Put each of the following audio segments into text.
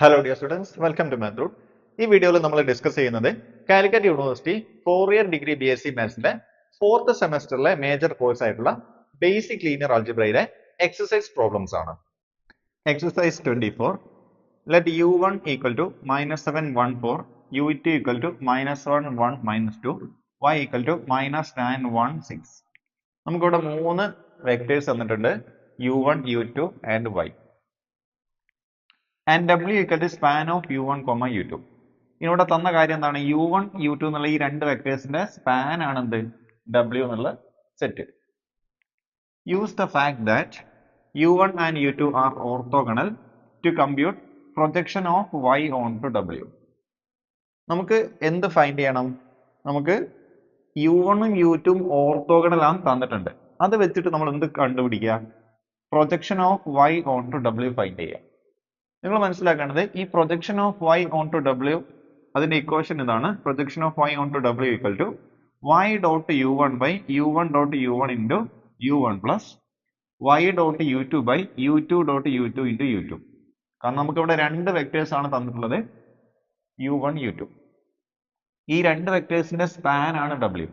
Hello dear students, welcome to Mathroot. ഈ വീഡിയോയിൽ നമ്മൾ ഡിസ്കസ് ചെയ്യുന്നത് കാലിക്കറ്റ് യൂണിവേഴ്സിറ്റി 4-ഇയർ ഡിഗ്രി BSc മാത്സിന്റെ 4th സെമസ്റ്ററിലെ മേജർ കോഴ്സ് ആയിട്ടുള്ള ബേസിക് ലീനിയർ ആൾജിബ്രയിലെ എക്സസൈസ് പ്രോബ്ലംസ് ആണ്. Exercise 24. Let u1 equal to -714, u2 equal to -1 1 -2, y equal to -9 1 6. നമുക്കിവിടെ മൂന്ന് വെക്ടേഴ്സ് തന്നിട്ടുണ്ട്, u1, u2 and y. And w equal to span of u1, u2. ഇവിടെ തന്ന കാര്യം എന്താണ്? u1, u2 എന്നുള്ള ഈ രണ്ട് വെക്ടേഴ്സിന്റെ സ്പാൻ ആണ് എന്ത്? w എന്നുള്ള set. Use the fact that u1 and u2 are orthogonal to compute projection of y onto w. നമുക്ക് എന്ത് ഫൈൻഡ് ചെയ്യണം? നമുക്ക് u1 ഉം u2 ഉം ഓർത്തോഗണൽ ആണ് തന്നിട്ടുണ്ട്. അത് വെച്ചിട്ട് നമ്മൾ എന്ത് കണ്ടുപിടിക്കുക? Projection of y onto w find ചെയ്യുക. നിങ്ങൾ മനസ്സിലാക്കേണ്ടത് ഈ projection of y onto w, അതിന്റെ ഇക്വേഷൻ ഇതാണ്. Projection of y onto w equal to y dot u1 by u1 dot u1 into u1 plus y dot u2 by u2 dot u2 into u2. കാരണം നമുക്ക് ഇവിടെ രണ്ട് vectors ആണ് തന്നിട്ടുള്ളത്, u1 u2. ഈ രണ്ട് വെക്ടേഴ്സിന്റെ സ്പാൻ ആണ് w.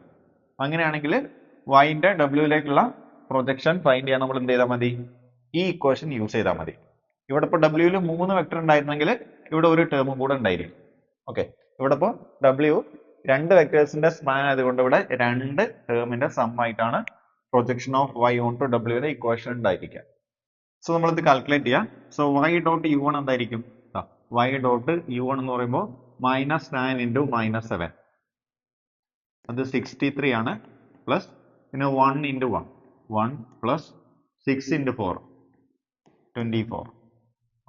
അങ്ങനെയാണെങ്കിൽ yന്റെ wയിലേക്കുള്ള പ്രൊജക്ഷൻ ഫൈൻഡ് ചെയ്യാൻ നമ്മൾ എന്ത് ചെയ്താൽ മതി? ഈ ഇക്വേഷൻ യൂസ് ചെയ്താൽ മതി. ഇവിടെ ഇപ്പോൾ w മൂന്ന് വെക്ടർ ഉണ്ടായിരുന്നെങ്കിൽ ഇവിടെ ഒരു ടേമും കൂടെ ഉണ്ടായിരിക്കും. ഓക്കെ, ഇവിടെ ഇപ്പോൾ w രണ്ട് വെക്ടേഴ്സിന്റെ സ്പാൻ ആയതുകൊണ്ട് ഇവിടെ രണ്ട് ടേമിന്റെ സം ആയിട്ടാണ് projection of y onto w യുടെ ഇക്വേഷൻ ഉണ്ടായിരിക്കുക. സോ നമ്മൾ ഇത് കാൽക്കുലേറ്റ് ചെയ്യാം. സോ y ഡോട്ട് u1 എന്തായിരിക്കും? y ഡോട്ട് u1 എന്ന് പറയുമ്പോൾ -9 into -7, അത് 63 ആണ്. പ്ലസ് പിന്നെ 1 into 1, 1 plus 6 into 4, 24.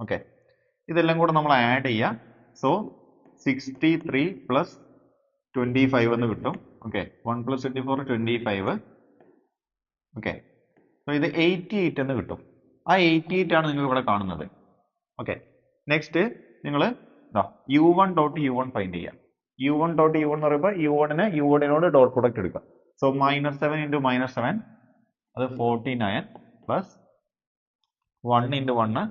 ഓക്കെ, ഇതെല്ലാം കൂടെ നമ്മൾ ആഡ് ചെയ്യാം. സോ 63 plus 25 എന്ന് കിട്ടും. Okay, 1 plus 24 25. ഓക്കെ, സോ ഇത് 88 എന്ന് കിട്ടും. ആ 88 ആണ് നിങ്ങൾ ഇവിടെ കാണുന്നത്. ഓക്കെ, നെക്സ്റ്റ് നിങ്ങൾ u1 ഡോട്ട് u1 ഫൈൻഡ് ചെയ്യാം. u1 ഡോട്ട് u1 എന്ന് പറയുമ്പോൾ u1നോട് ഡോട്ട് പ്രൊഡക്റ്റ് എടുക്കുക. സോ -7 into -7, അത് 49 plus 1 into 1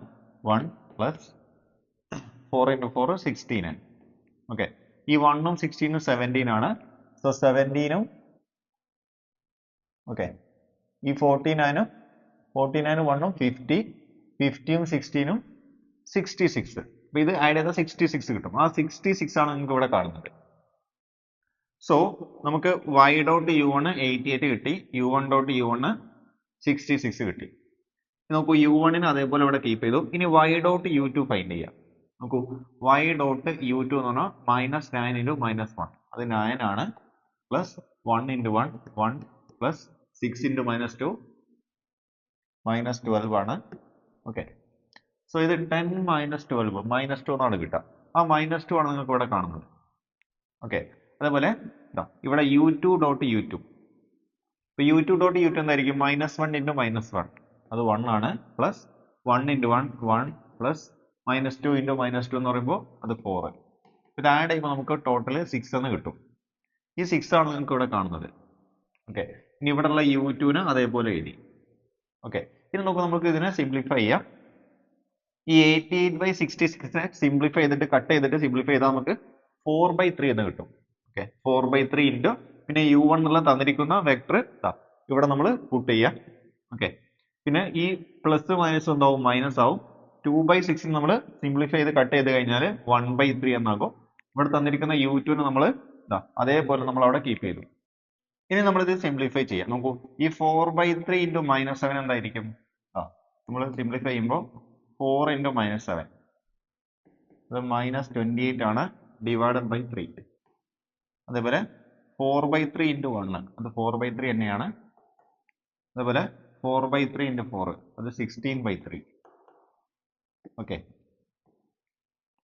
1 plus 4 into 4 16. Okay, ഈ 1 ഉം 16 ഉം 17 ആണ്. സോ 17 ഉം ഓക്കെ, ഈ 49 ഉം 1 ഉം 50, 50 ഉം 16 ഉം 66. അപ്പൊ ഇത് ആഡ് ചെയ്താൽ 66 കിട്ടും. ആ 66 ആണ് നിങ്ങൾക്ക് ഇവിടെ കാണുന്നത്. സോ നമുക്ക് y ഡോട്ട് u1 88 കിട്ടി, u1 ഡോട്ട് u1 66 കിട്ടി. നോക്കൂ, u1 അതേപോലെ ഇവിടെ കീപ്പ് ചെയ്തു. ഇനി y ഡോട്ട് u2 ഫൈൻഡ് ചെയ്യാം. നോക്കൂ, y ഡോട്ട് u2 എന്ന് പറഞ്ഞാൽ -9 into -1, അത് 9 ആണ്. പ്ലസ് 1 into 1 1 പ്ലസ് 6 into -2 -12 ആണ്. ഓക്കെ, സോ ഇത് 10 -12 -2 എന്നാണ് കിട്ടുക. ആ -2 ആണ് നിങ്ങൾക്ക് ഇവിടെ കാണുന്നത്. ഓക്കെ, അതേപോലെ ഇവിടെ u2 ഡോട്ട് u2, ഇപ്പൊ u2 ഡോട്ട് u2 എന്തായിരിക്കും? -1 into -1, അത് 1 ആണ്. പ്ലസ് 1 into 1 1 പ്ലസ് -2 into -2 എന്ന് പറയുമ്പോൾ അത് 4. ഇത് ആഡ് ചെയ്യുമ്പോൾ നമുക്ക് ടോട്ടൽ 6 എന്ന് കിട്ടും. ഈ 6 ആണ് നിങ്ങൾക്ക് ഇവിടെ കാണുന്നത്. ഓക്കെ, ഇനി ഇവിടെ ഉള്ള u2 അതേപോലെ എഴുതി. ഓക്കെ, ഇനി നമുക്ക് ഇതിനെ സിംപ്ലിഫൈ ചെയ്യാം. ഈ 88/66 സിംപ്ലിഫൈ ചെയ്തിട്ട് കട്ട് ചെയ്തിട്ട് സിംപ്ലിഫൈ ചെയ്താൽ നമുക്ക് 4/3 എന്ന് കിട്ടും. ഓക്കെ, 4/3 ഇൻറ്റു പിന്നെ u1 എന്നുള്ള തന്നിരിക്കുന്ന വെക്ടർ ഇവിടെ നമ്മൾ പുട്ട് ചെയ്യാം. ഓക്കെ, പിന്നെ ഈ പ്ലസ് മൈനസ് എന്താവും? മൈനസ് ആവും. 2/6 നമ്മൾ സിംപ്ലിഫൈ ചെയ്ത് കട്ട് ചെയ്ത് കഴിഞ്ഞാൽ 1/3 എന്നാകും. ഇവിടെ തന്നിരിക്കുന്ന u2 നമ്മൾ അതേപോലെ നമ്മൾ അവിടെ കീപ്പ് ചെയ്തു. ഇനി നമ്മളിത് സിംപ്ലിഫൈ ചെയ്യാം. നോക്കൂ, ഈ 4/3 ഇൻറ്റു -7 എന്തായിരിക്കും? നമ്മൾ സിംപ്ലിഫൈ ചെയ്യുമ്പോൾ 4 into -7, അത് -28 ആണ്, ഡിവൈഡഡ് ബൈ 3. അതേപോലെ 4/3 into 1, അത് 4/3 തന്നെയാണ്. അതേപോലെ 4/3 into 4, അത് 16/3. ഓക്കെ,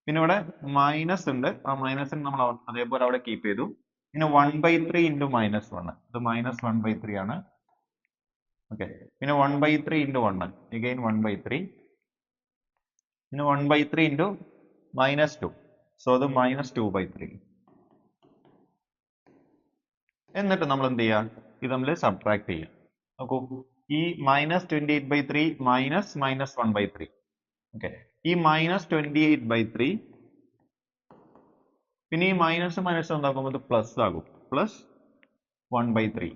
പിന്നെ ഇവിടെ മൈനസ് ഉണ്ട്, ആ മൈനസിന് നമ്മൾ അതേപോലെ അവിടെ കീപ്പ് ചെയ്തു. പിന്നെ 1/3 into -1, അത് -1/3 ആണ്. ഓക്കെ, പിന്നെ 1/3 into 1, again 1/3. പിന്നെ 1/3 into -2, സോ അത് -2/3. എന്നിട്ട് നമ്മൾ എന്ത് ചെയ്യുക? ഇത് നമ്മൾ സബ്ട്രാക്ട് ചെയ്യുക. നോക്കൂ, ഈ -28/3 -1/3 ഓക്കെ, ഈ -28/3 പിന്നെ ഈ മൈനസ് എന്താക്കുമ്പോൾ ഇത് പ്ലസ് ആകും, പ്ലസ് 1/3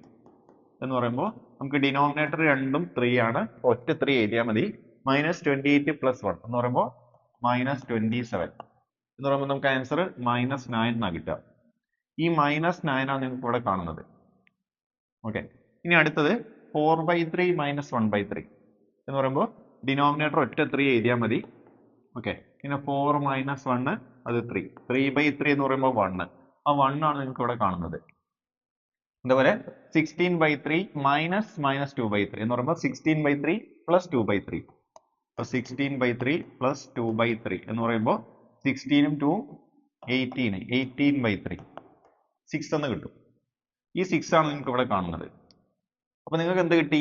എന്ന് പറയുമ്പോൾ നമുക്ക് ഡിനോമിനേറ്റർ രണ്ടും 3 ആണ്, ഒറ്റ 3 എഴുതിയാൽ മതി. -28 + 1 എന്ന് പറയുമ്പോൾ -27 എന്ന് പറയുമ്പോൾ നമുക്ക് ആൻസർ -9 എന്നാണ് കിട്ടുക. ഈ -9 ആണ് നിങ്ങൾക്ക് ഇവിടെ കാണുന്നത്. ഓക്കെ, ഇനി അടുത്തത് 4/3 - 1/3 എന്ന് പറയുമ്പോൾ ഡിനോമിനേറ്റർ ഒറ്റ 3 എഴുതിയാൽ മതി. ഓക്കെ, പിന്നെ 4 - 1 അത് 3, 3/3 എന്ന് പറയുമ്പോൾ 1, ആ 1 ആണ് നിങ്ങൾക്ക് ഇവിടെ കാണുന്നത്. അതുപോലെ 16/3 - -2/3 എന്ന് പറയുമ്പോൾ 16/3 + 2/3. അപ്പോൾ 16/3 + 2/3 എന്ന് പറയുമ്പോൾ 16 * 2 18, 18/3 6 എന്ന് കിട്ടും. ഈ 6 ആണ് നിങ്ങൾക്ക് ഇവിടെ കാണുന്നത്. അപ്പോൾ നിങ്ങൾക്ക് എന്ത് കിട്ടി?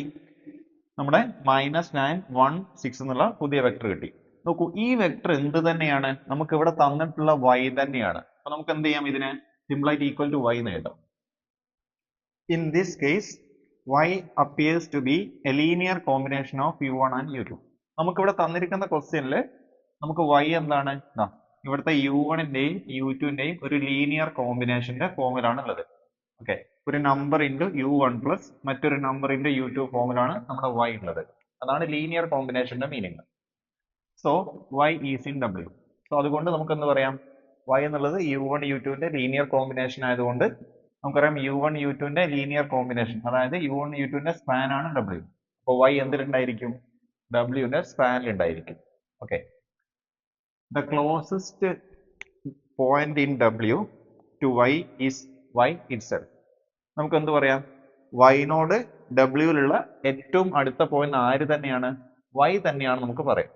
നമ്മുടെ -9 1 6 എന്നുള്ള പുതിയ വെക്ടർ കിട്ടി. നോക്കൂ, ഈ വെക്ടർ എന്ത് തന്നെയാണ്? നമുക്ക് ഇവിടെ തന്നിട്ടുള്ള y തന്നെയാണ്. അപ്പോൾ നമുക്ക് എന്ത് ചെയ്യാം? ഇതിനെ സിമ്പിൾ ആയിട്ട് ഈക്വൽ ടു y എന്ന് എഴുതാം. In this case, y appears to be a linear combination of u1 and u2. നമുക്ക് ഇവിടെ തന്നിരിക്കുന്ന ക്വസ്റ്റ്യനിൽ നമുക്ക് y എന്താണ്? ഇവിടുത്തെ u1ന്റെയും u2ന്റെയും ഒരു ലീനിയർ കോമ്പിനേഷന്റെ ഫോമിലാണ് ഉള്ളത്. ഓക്കെ, ഒരു നമ്പർ ഇൻറ്റു u1 പ്ലസ് മറ്റൊരു നമ്പർ ഇൻറ്റു u2 ഫോമിലാണ് നമ്മുടെ y ഉള്ളത്. അതാണ് ലീനിയർ കോമ്പിനേഷന്റെ മീനിങ്. So y is in w. So അതുകൊണ്ട് നമുക്ക് എന്ത് പറയാം? y എന്നുള്ളത് u1 u2ന്റെ ലീനിയർ കോമ്പിനേഷൻ ആയതുകൊണ്ട് നമുക്കറിയാം u1 u2ന്റെ ലീനിയർ കോമ്പിനേഷൻ, അതായത് u1 u2ന്റെ സ്പാൻ ആണ് w. അപ്പോൾ y എന്തിലുണ്ടായിരിക്കും? w-ന്റെ സ്പാനിൽ ഉണ്ടായിരിക്കും. Okay, the closest point in w to y is y itself. നമുക്ക് എന്ത് പറയാം? y നോട് w ലുള്ള ഏറ്റവും അടുത്ത പോയിന്റ് ആര് തന്നെയാണ്? y തന്നെയാണ് നമുക്ക് പറയാം.